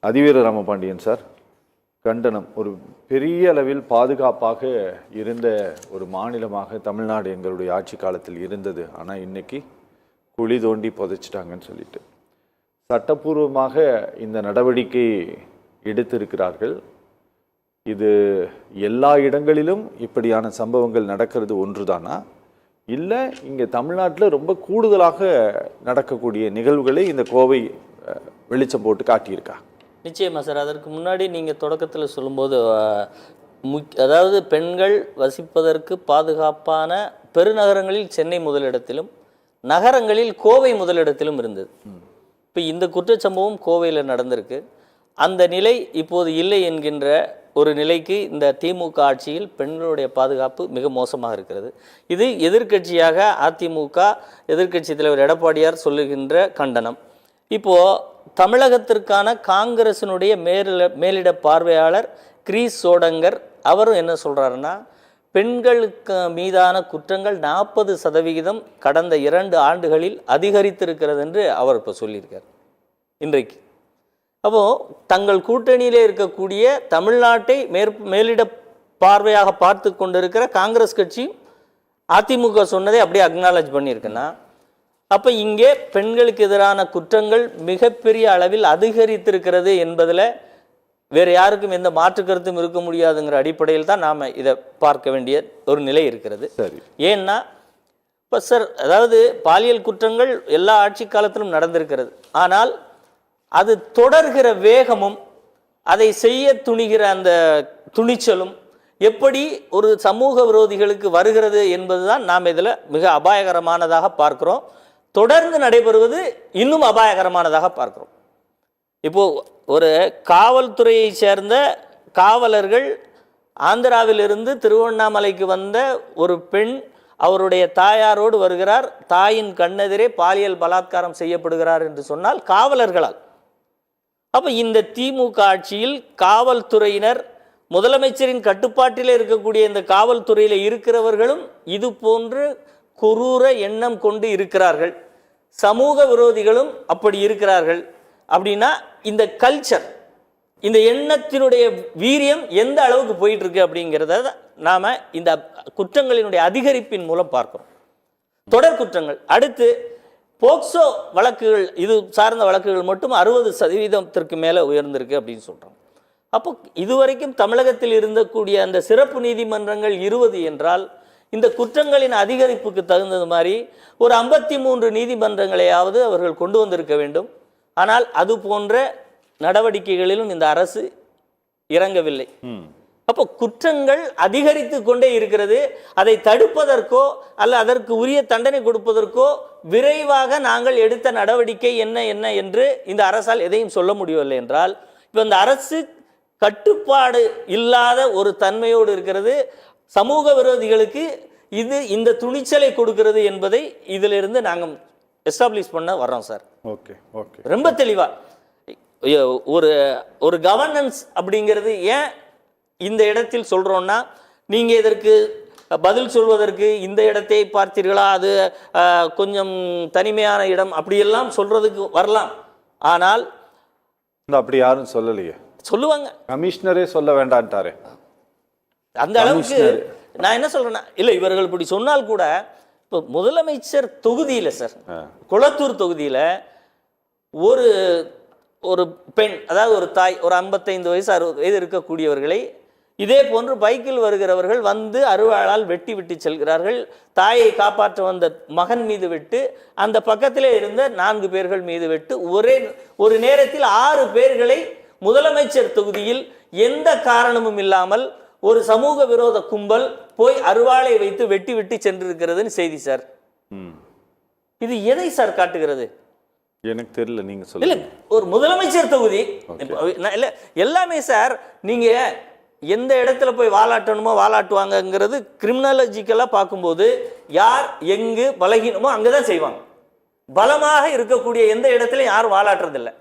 Athiveera Ramapandian sir, கண்டனம். ஒரு பெரிய அளவில் பாதுகாப்பாக இருந்த ஒரு மாநிலமாக தமிழ்நாடு எங்களுடைய ஆட்சி காலத்தில் இருந்தது. ஆனால் இன்னைக்கு குழி தோண்டி புதைச்சிட்டாங்கன்னு சொல்லிட்டு சட்டப்பூர்வமாக இந்த நடவடிக்கை எடுத்திருக்கிறார்கள். இது எல்லா இடங்களிலும் இப்படியான சம்பவங்கள் நடக்கிறது ஒன்றுதானா, இல்லை இங்கே தமிழ்நாட்டில் ரொம்ப கூடுதலாக நடக்கக்கூடிய நிகழ்வுகளை இந்த கோவை வெளிச்சம் போட்டு காட்டியிருக்கா? நிச்சயமா சார். அதற்கு முன்னாடி நீங்கள் தொடக்கத்தில் சொல்லும்போது அதாவது பெண்கள் வசிப்பதற்கு பாதுகாப்பான பெருநகரங்களில் சென்னை முதலிடத்திலும் நகரங்களில் கோவை முதலிடத்திலும் இருந்தது. இப்போ இந்த குற்றச்சம்பவம் கோவையில் நடந்திருக்கு. அந்த நிலை இப்போது இல்லை என்கின்ற ஒரு நிலைக்கு இந்த திமுக ஆட்சியில் பெண்களுடைய பாதுகாப்பு மிக மோசமாக இருக்கிறது. இது எதிர்க்கட்சியாக அதிமுக எதிர்க்கட்சி தலைவர் எடப்பாடியார் சொல்லுகின்ற கண்டனம். இப்போது தமிழகத்திற்கான காங்கிரசினுடைய மேலிட பார்வையாளர் கிரீஸ் சோடங்கர் அவரும் என்ன சொல்கிறாருன்னா, பெண்களுக்கு மீதான குற்றங்கள் 40% கடந்த 2 ஆண்டுகளில் அதிகரித்திருக்கிறது என்று அவர் இப்போ சொல்லியிருக்கார் இன்றைக்கு. அப்போது தங்கள் கூட்டணியிலே இருக்கக்கூடிய தமிழ்நாட்டை மேலிட பார்வையாக பார்த்து கொண்டிருக்கிற காங்கிரஸ் கட்சி அதிமுக சொன்னதை அப்படியே அக்னாலஜ் பண்ணியிருக்குன்னா, அப்போ இங்கே பெண்களுக்கு எதிரான குற்றங்கள் மிகப்பெரிய அளவில் அதிகரித்திருக்கிறது என்பதில் வேறு யாருக்கும் எந்த மாற்று கருத்தும் இருக்க முடியாதுங்கிற அடிப்படையில் தான் நாம் இதை பார்க்க வேண்டிய ஒரு நிலை இருக்கிறது. சரி, ஏன்னா இப்போ சார், அதாவது பாலியல் குற்றங்கள் எல்லா ஆட்சி காலத்திலும் நடந்திருக்கிறது. ஆனால் அது தொடர்கிற வேகமும் அதை செய்ய துணிகிற அந்த துணிச்சலும் எப்படி ஒரு சமூக விரோதிகளுக்கு வருகிறது என்பதுதான் நாம் இதில் மிக அபாயகரமானதாக பார்க்கிறோம். தொடர்ந்து நடைபெறுவது இன்னும் அபாயகரமானதாக பார்க்கிறோம். இப்போது ஒரு காவல்துறையை சேர்ந்த காவலர்கள் ஆந்திராவிலிருந்து திருவண்ணாமலைக்கு வந்த ஒரு பெண் அவருடைய தாயாரோடு வருகிறார். தாயின் கண்ணெதிரே பாலியல் பலாத்காரம் செய்யப்படுகிறார் என்று சொன்னால் காவலர்களால். அப்போ இந்த திமுக ஆட்சியில் காவல்துறையினர், முதலமைச்சரின் கட்டுப்பாட்டில் இருக்கக்கூடிய இந்த காவல்துறையில் இருக்கிறவர்களும் இது போன்று குரூர எண்ணம் கொண்டு இருக்கிறார்கள். சமூக விரோதிகளும் அப்படி இருக்கிறார்கள். அப்படின்னா இந்த கல்ச்சர், இந்த எண்ணத்தினுடைய வீரியம் எந்த அளவுக்கு போயிட்டு இருக்கு அப்படிங்கிறத நாம் இந்த குற்றங்களினுடைய அதிகரிப்பின் மூலம் பார்க்கிறோம். தொடர் குற்றங்கள், அடுத்து போக்சோ வழக்குகள், இது சார்ந்த வழக்குகள் மட்டும் 60% மேலே உயர்ந்திருக்கு அப்படின்னு சொல்கிறோம். அப்போ இதுவரைக்கும் தமிழகத்தில் இருந்தக்கூடிய அந்த சிறப்பு நீதிமன்றங்கள் 20 என்றால், இந்த குற்றங்களின் அதிகரிப்புக்கு தகுந்தது மாதிரி ஒரு 53 நீதிமன்றங்களையாவது அவர்கள் கொண்டு வந்திருக்க வேண்டும். ஆனால் அது போன்ற நடவடிக்கைகளிலும் இந்த அரசு இறங்கவில்லை. அப்போ குற்றங்கள் அதிகரித்து கொண்டே இருக்கிறது. அதை தடுப்பதற்கோ அல்ல அதற்கு உரிய தண்டனை கொடுப்பதற்கோ விரைவாக நாங்கள் எடுத்த நடவடிக்கை என்ன என்று இந்த அரசால் எதையும் சொல்ல முடியவில்லை என்றால், இப்போ இந்த அரசு கட்டுப்பாடு இல்லாத ஒரு தன்மையோடு இருக்கிறது. சமூக விரோதிகளுக்கு இது இந்த துணிச்சலை கொடுக்கிறது என்பதை இதிலிருந்து நாங்கள் எஸ்டாப்ளிஷ் பண்ண வர்றோம் சார். ஓகே ஓகே, ரொம்ப தெளிவாக ஒரு கவர்னன்ஸ் அப்படிங்கிறது ஏன் இந்த இடத்தில் சொல்கிறோன்னா, நீங்கள் இதற்கு பதில் சொல்வதற்கு இந்த இடத்தை பார்த்தீர்களா, அது கொஞ்சம் தனிமையான இடம் அப்படியெல்லாம் சொல்கிறதுக்கு வரலாம். ஆனால் அப்படி யாரும் சொல்லலையே. சொல்லுவாங்க, கமிஷனரே சொல்ல வேண்டான்ட்டாரே. அந்த அளவுக்கு நான் என்ன சொல்கிறேன்னா, இல்லை இவர்கள் இப்படி சொன்னால் கூட இப்போ முதலமைச்சர் தொகுதியில் சார், குளத்தூர் தொகுதியில் ஒரு பெண், அதாவது ஒரு தாய், ஒரு 55 வயசு 60 வயது இருக்கக்கூடியவர்களை இதே போன்று பைக்கில் வருகிறவர்கள் வந்து அருவாளால் வெட்டி செல்கிறார்கள். தாயை காப்பாற்ற வந்த மகன் மீது வெட்டு, அந்த பக்கத்திலே இருந்த 4 பேர்கள் மீது வெட்டு, ஒரு நேரத்தில் 6 பேர்களை முதலமைச்சர் தொகுதியில் எந்த காரணமும் இல்லாமல் ஒரு சமூக விரோத கும்பல் போய் அருவாளை வைத்து வெட்டி சென்றிருக்கிறதுன்னு செய்தி சார். இது எதை சார் காட்டுகிறது? எனக்கு தெரியல, நீங்க சொல்லுங்க. இல்ல, ஒரு முதலமைச்சர் தொகுதி இல்ல, எல்லாமே சார் நீங்க எந்த இடத்துல போய் வாலாட்டணுமோ வாலாட்டுவாங்கங்கிறது கிரிமினாலஜிக்கலாக பார்க்கும்போது யார் எங்கு பலகீனமோ அங்கதான் செய்வாங்க. பலமாக இருக்கக்கூடிய எந்த இடத்துலையும் யாரும் வாலாட்டுறதில்லை.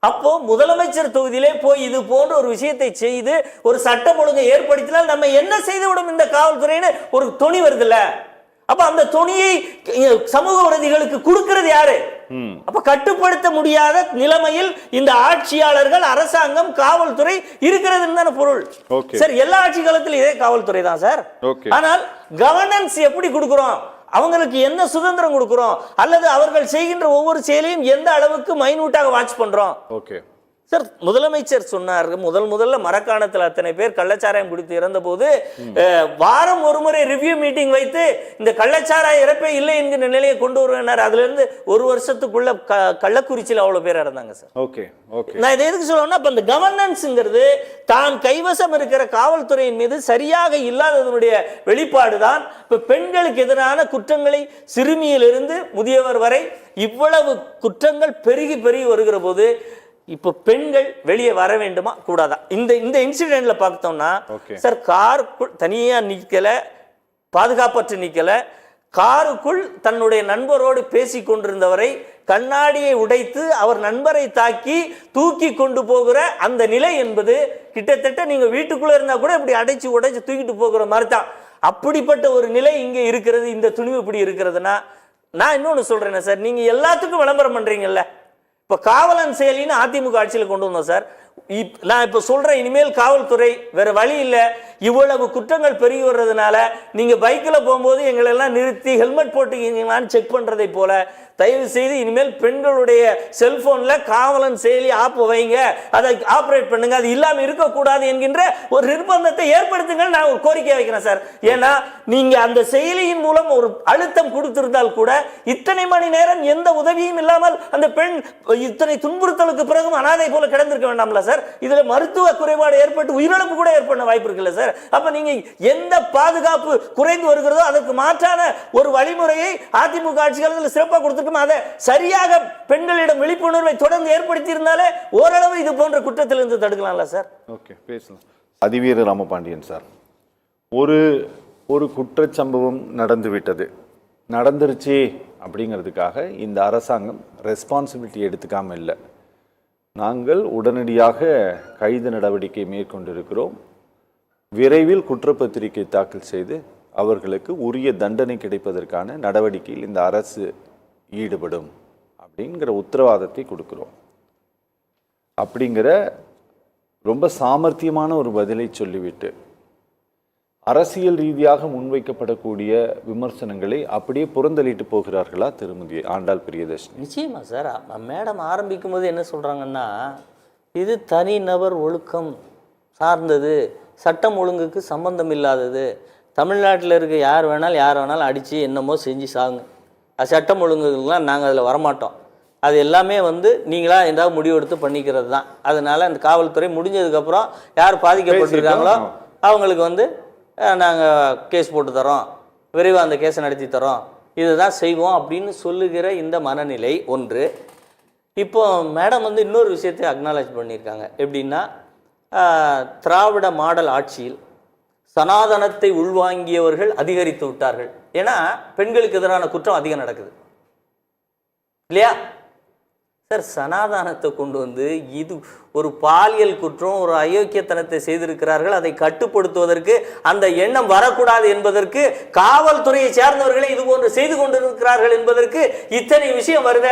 அப்போ முதலமைச்சர் தொகுதியிலே போய் இது போன்ற ஒரு விஷயத்தை செய்து ஒரு சட்டம் ஒழுங்கை ஏற்படுத்தினால் நம்ம என்ன செய்துவிடும் இந்த காவல்துறைன்னு ஒரு துணி வருதுல்ல. அப்ப அந்த துணியை சமூக விரோதிகளுக்கு கொடுக்கிறது யாரு? அப்ப கட்டுப்படுத்த முடியாத நிலைமையில் இந்த ஆட்சியாளர்கள், அரசாங்கம், காவல்துறை இருக்கிறதுன்னு தானே பொருள். சார் எல்லா ஆட்சி காலத்திலும் இதே காவல்துறை தான் சார். ஆனால் கவர்னன்ஸ் எப்படி கொடுக்கிறோம், அவங்களுக்கு என்ன சுதந்திரம் கொடுக்கிறோம், அல்லது அவர்கள் செய்கின்ற ஒவ்வொரு செயலையும் எந்த அளவுக்கு மைனூட்டாக வாட்ச் பண்றோம். சார் முதலமைச்சர் சொன்னார், முதல்ல மரக்காணத்தில் அத்தனை பேர் கள்ளச்சாராயம் குடித்து இறந்த போது வாரம் ஒரு முறை ரிவ்யூ மீட்டிங் வைத்து இந்த கள்ளச்சாராய இறப்பே இல்லை என்கிற நிலையை கொண்டு வருவேனார். அதுல இருந்து ஒரு வருஷத்துக்குள்ள கள்ளக்குறிச்சியில் அவ்வளவு பேர் இறந்தாங்க சார். நான் இதை எதுக்கு சொல்லணும்னா, இப்ப இந்த கவர்னன்ஸ்ங்கிறது தான் கைவசம் இருக்கிற காவல்துறையின் மீது சரியாக இல்லாததனுடைய வெளிப்பாடுதான். இப்ப பெண்களுக்கு எதிரான குற்றங்களை சிறுமியிலிருந்து முதியவர் வரை இவ்வளவு குற்றங்கள் பெருகி வருகிற போது இப்ப பெண்கள் வெளியே வர வேண்டுமா கூடாதா? இந்த இன்சிடென்ட்ல பார்த்தோம்னா சார், காருக்குள் தனியா நிக்கல, பாதுகாப்பற்று நிக்கல, காருக்குள் தன்னுடைய நண்பரோடு பேசி கொண்டிருந்தவரை கண்ணாடியை உடைத்து அவர் நண்பரை தாக்கி தூக்கி கொண்டு போகிற அந்த நிலை என்பது கிட்டத்தட்ட நீங்க வீட்டுக்குள்ள இருந்தா கூட இப்படி அடைச்சு உடைச்சு தூக்கிட்டு போகிற மாதிரி தான். அப்படிப்பட்ட ஒரு நிலை இங்க இருக்கிறது. இந்த துணிவு இப்படி இருக்கிறதுனா, நான் இன்னொன்னு சொல்றேன் சார், நீங்க எல்லாத்துக்கும் விளம்பரம் பண்றீங்கல்ல. இப்ப காவலன் செயலின்னு அதிமுக ஆட்சியில் கொண்டு வந்தோம் சார். நான் இப்ப சொல்றேன், இனிமேல் காவல்துறை வேற வழி இல்ல, இவ்வளவு குற்றங்கள் பெருகி வர்றதுனால நீங்க பைக்ல போகும்போது எங்களை எல்லாம் நிறுத்தி ஹெல்மெட் போட்டுக்கீங்களான்னு செக் பண்றதை போல தயவு செய்து இனிமேல் பெண்களுடைய செல்போன்ல காவலன் செயலி ஆப் வைங்க, அதை ஆபரேட் பண்ணுங்க, அது இல்லாம இருக்கக்கூடாது என்கின்ற ஒரு நிர்பந்தத்தை ஏற்படுத்துங்கள். நான் ஒரு கோரிக்கை வைக்கிறேன் சார். ஏன்னா நீங்க அந்த செயலியின் மூலம் ஒரு அழுத்தம் கொடுத்திருந்தால் கூட இத்தனை மணி நேரம் எந்த உதவியும் இல்லாமல் அந்த பெண் இத்தனை துன்புறுத்தலுக்கு பிறகும் அனாதை போல கிடந்திருக்க வேண்டாம்ல சார். இதுல மருத்துவ குறைபாடு ஏற்பட்டு உயிரிழப்பு கூட ஏற்பட வாய்ப்பு இருக்குல்ல சார். அப்ப நீங்க எந்த பாதுகாப்பு குறைந்து வருகிறதோ அதற்கு மாற்றான ஒரு வழிமுறையை அதிமுக ஆட்சி காலத்தில் சிறப்பாக கொடுத்து அதை சரியாக பெண்களிடம் விழிப்புணர்வை தொடர்ந்து ஏற்படுத்தி இருந்தாலே ஓரளவு இது போன்ற குற்றத்திலிருந்து தடுக்கலாம்ல சார். ஓகே, பேசலாம். அதிவீர ராமபாண்டியன் சார், ஒரு குற்றச்சம்பவம் நடந்துருச்சு அப்படிங்கிறதுக்காக இந்த அரசாங்கம் ரெஸ்பான்சிபிலிட்டி எடுத்துக்காம இல்லை. நாங்கள் உடனடியாக கைது நடவடிக்கை மேற்கொண்டிருக்கிறோம், விரைவில் குற்றப்பத்திரிகை தாக்கல் செய்து அவர்களுக்கு உரிய தண்டனை கிடைப்பதற்கான நடவடிக்கையில் இந்த அரசு ஈடுபடும் அப்படிங்கிற உத்தரவாதத்தை கொடுக்கிறோம். அப்படிங்கிற ரொம்ப சாமர்த்தியமான ஒரு பதிலை சொல்லிவிட்டு அரசியல் ரீதியாக முன்வைக்கப்படக்கூடிய விமர்சனங்களை அப்படியே புறந்தள்ளிட்டு போகிறார்களா திருமதி ஆண்டாள் பிரியதர்ஷினி? நிச்சயமா சார். மேடம் ஆரம்பிக்கும் போது என்ன சொல்றாங்கன்னா, இது தனிநபர் ஒழுக்கம் சார்ந்தது, சட்டம் ஒழுங்குக்கு சம்பந்தம் இல்லாதது, தமிழ்நாட்டில் இருக்க யார் வேணாலும் அடித்து என்னமோ செஞ்சு சாகுங்க, அது சட்டம் ஒழுங்குலாம் நாங்கள் அதில் வரமாட்டோம், அது எல்லாமே நீங்களாக ஏதாவது முடிவெடுத்து பண்ணிக்கிறது தான். அதனால் அந்த காவல்துறை முடிஞ்சதுக்கப்புறம் யார் பாதிக்கப்பட்டிருக்காங்களோ அவங்களுக்கு நாங்கள் கேஸ் போட்டு தரோம், விரைவாக அந்த கேஸை நடத்தி தரோம், இதுதான் செய்வோம் அப்படின்னு சொல்லுகிற இந்த மனநிலை ஒன்று. இப்போ மேடம் இன்னொரு விஷயத்தை அக்னாலேஜ் பண்ணியிருக்காங்க. எப்படின்னா, திராவிட மாடல் ஆட்சியில் சனாதனத்தை உள்வாங்கியவர்கள் அதிகரித்து விட்டார்கள். ஏன்னா பெண்களுக்கு எதிரான குற்றம் அதிகம் நடக்குது இல்லையா சார்? சனாதனத்தை கொண்டு இது ஒரு பாலியல் குற்றம், ஒரு அயோக்கியத்தனத்தை செய்திருக்கிறார்கள். அதை கட்டுப்படுத்துவதற்கு, அந்த எண்ணம் வரக்கூடாது என்பதற்கு காவல்துறையை சேர்ந்தவர்களே இது போன்று செய்து கொண்டிருக்கிறார்கள் என்பதற்கு இத்தனை விஷயம் வருத,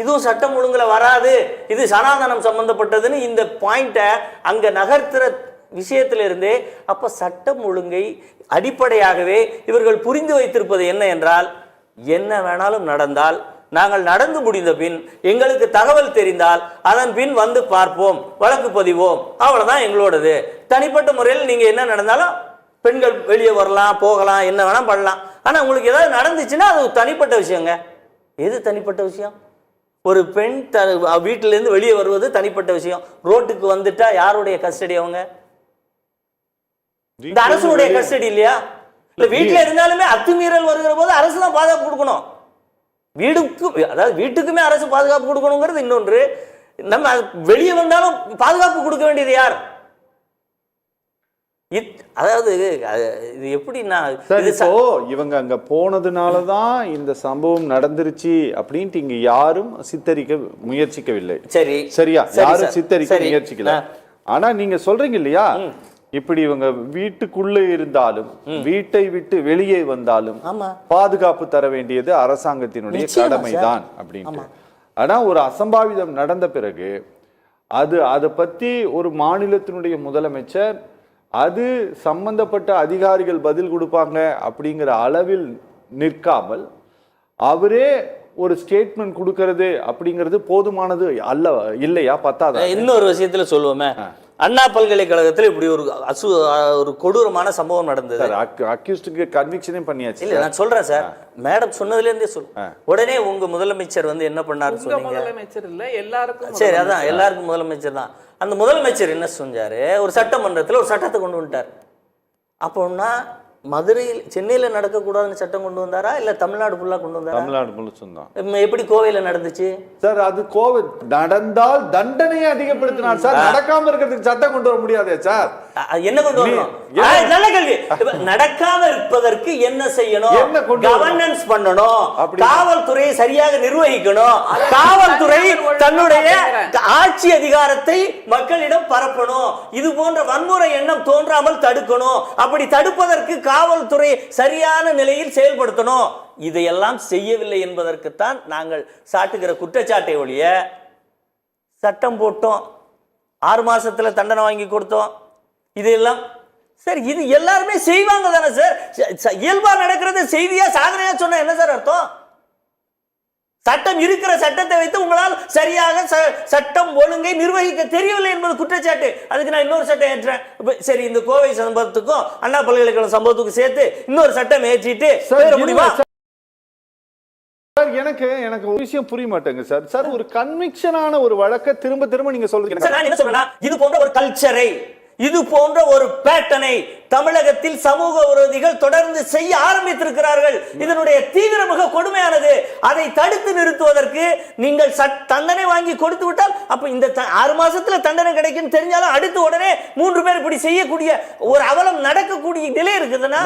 இதுவும் சட்டம் ஒழுங்குல வராது, இது சனாதனம் சம்பந்தப்பட்டதுன்னு இந்த பாயிண்ட்டை அங்க நகர்த்துற விஷயத்திலிருந்தே அப்ப சட்டம் ஒழுங்கை அடிப்படையாகவே இவர்கள் புரிந்து வைத்திருப்பது என்ன என்றால், என்ன வேணாலும் நடந்தால் நாங்கள் நடந்து முடிந்த பின் எங்களுக்கு தகவல் தெரிந்தால் அதன் பின் பார்ப்போம், வழக்கு பதிவோம், அவ்வளவுதான் எங்களோடது. தனிப்பட்ட முறையில் நீங்க என்ன நடந்தாலும் பெண்கள் வெளியே வரலாம், போகலாம், என்ன வேணா பண்ணலாம். ஆனா உங்களுக்கு ஏதாவது நடந்துச்சுன்னா அது தனிப்பட்ட விஷயங்க. எது தனிப்பட்ட விஷயம்? ஒரு பெண் வீட்டிலிருந்து வெளியே வருவது தனிப்பட்ட விஷயம். ரோட்டுக்கு வந்துட்டா யாருடைய கஸ்டடி? அவங்க இந்த அரசுடைய கஸ்டடி இல்லையா? இல்ல வீட்டுல இருந்தாலுமே அத்துமீறல் வருகிற போது அரசு தான் பாதுகாப்பு கொடுக்கணும். வீட்டுக்குமே அரசு பாதுகாப்பு கொடுக்கணுங்கிறது இன்னொன்று. நம்ம வெளியே வந்தாலும் பாதுகாப்பு கொடுக்க வேண்டியது யார்? அதாவது இது எப்படின்னா, இவங்க அங்க போனதுனாலதான் இந்த சம்பவம் நடந்துருச்சு அப்படின்ட்டு இங்க யாரும் சித்தரிக்க முயற்சிக்கவில்லை. சரி, சரியா? யாரும் சித்தரிக்க முயற்சிக்கல. ஆனா நீங்க சொல்றீங்க இல்லையா, இப்படி இவங்க வீட்டுக்குள்ள இருந்தாலும் வீட்டை விட்டு வெளியே வந்தாலும் பாதுகாப்பு தர வேண்டியது அரசாங்கத்தினுடைய கடமைதான் அப்படின்ட்டு. ஆனால் ஒரு அசம்பாவிதம் நடந்த பிறகு அதை பற்றி ஒரு மாநிலத்தினுடைய முதலமைச்சர் அது சம்பந்தப்பட்ட அதிகாரிகள் பதில் கொடுப்பாங்க அப்படிங்கிற அளவில் நிற்காமல் அவரே ஒரு ஸ்டேட்மெண்ட் கொடுக்கறது அப்படிங்கிறது போதுமானது அல்ல இல்லையா? பத்தாத இன்னொரு விஷயத்துல சொல்லுவோமே, அண்ணா பல்கலைக்கழகத்தில் இப்படி ஒரு கொடூரமான சம்பவம் நடந்தது. அக்யூஸ்டுக்கு கன்விக்ஷனே பண்ணியாச்சு. இல்ல நான் சொல்றேன் சார், மேடம் சொன்னதுல இருந்தே சொல்லுங்க. உடனே உங்க முதலமைச்சர் வந்து என்ன பண்ணாரு சொன்னீங்க? முதலமைச்சர் இல்ல, எல்லாருக்கும். சரி, அதான் எல்லாருக்கும் முதலமைச்சர் தான். அந்த முதலமைச்சர் என்ன செஞ்சாரு, ஒரு சட்டமன்றத்தில் ஒரு சட்டத்தை கொண்டு வந்துட்டார். அப்போன்னா மதுரையில் சென்னையில் நடக்கக்கூடாதுன்னு சட்டம் கொண்டு வந்தாரா இல்ல தமிழ்நாடு ஃபுல்லா கொண்டு வந்தாரா? தமிழ்நாடு முழுசும் தான். எப்படி கோவையில் நடந்துச்சு சார்? அது கோவை நடந்தால் தண்டனையை அதிகப்படுத்தினார் சார். நடக்காம இருக்கிறதுக்கு சட்டம் கொண்டு வர முடியாதே சார். என்ன கொண்டு வரணும்? நல்ல கேள்வி. நடக்காம இருப்பதற்கு என்ன செய்யணும்? கவர்னன்ஸ் பண்ணணும், காவல்துறையை சரியாக நிர்வகிக்கணும், காவல்துறை தன்னுடைய ஆட்சி அதிகாரத்தை மக்களிடம் பரப்பணும், இது போன்ற வன்முறை எண்ணம் தோன்றாமல் தடுக்கணும். அப்படி தடுப்பதற்கு காவல்துறை சரியான நிலையில் செயல்படுத்தணும். இதையெல்லாம் செய்யவில்லை என்பதற்குத்தான் நாங்கள் சாட்டுகிற குற்றச்சாட்டை ஒழிய சட்டம் போட்டோம், 6 மாசத்துல தண்டனை வாங்கி கொடுத்தோம், இதெல்லாம் சார் இது எல்லாருமே செய்வாங்க தானே சார்? இயல்பா நடக்கிறது செய்தியா சாதனையா சொன்னா என்ன சார் அர்த்தம்? சட்டம் இருக்கிற சட்டத்தை வைத்து உங்களால் சரியாக சட்டம் ஒழுங்கை நிர்வகிக்க தெரியவில்லை என்பது குற்றச்சாட்டு. அதுக்கு நான் இன்னொரு சட்டம் ஏற்றேன். சரி, இந்த கோவை சம்பவத்துக்கும் அண்ணா பல்கலைக்கழக சம்பவத்துக்கும் சேர்த்து இன்னொரு சட்டம் ஏற்றிட்டு முடியுமா? எனக்கு ஒரு விஷயம் புரிய மாட்டேங்க சார். சார், ஒரு கன்விக்ஷனான ஒரு வழக்கை திரும்ப திரும்ப நீங்க சொல்றீங்க. நான் என்ன சொல்றேன்னா, இது போன்ற ஒரு கல்ச்சரை, இது போன்ற ஒரு பேட்டனை தமிழகத்தில் சமூக விரோதிகள் தொடர்ந்து செய்ய ஆரம்பித்திருக்கிறார்கள். இதனுடைய தீவிரம் மிக கொடுமையானது. அதை தடுத்து நிறுத்துவதற்கு நீங்கள் தண்டனை வாங்கி கொடுத்து விட்டால், அப்ப இந்த 6 மாசத்துல தண்டனை கிடைக்கும் தெரிஞ்சாலும் அடுத்து உடனே 3 பேர் இப்படி செய்யக்கூடிய ஒரு அவலம் நடக்கக்கூடிய நிலை இருக்குதுன்னா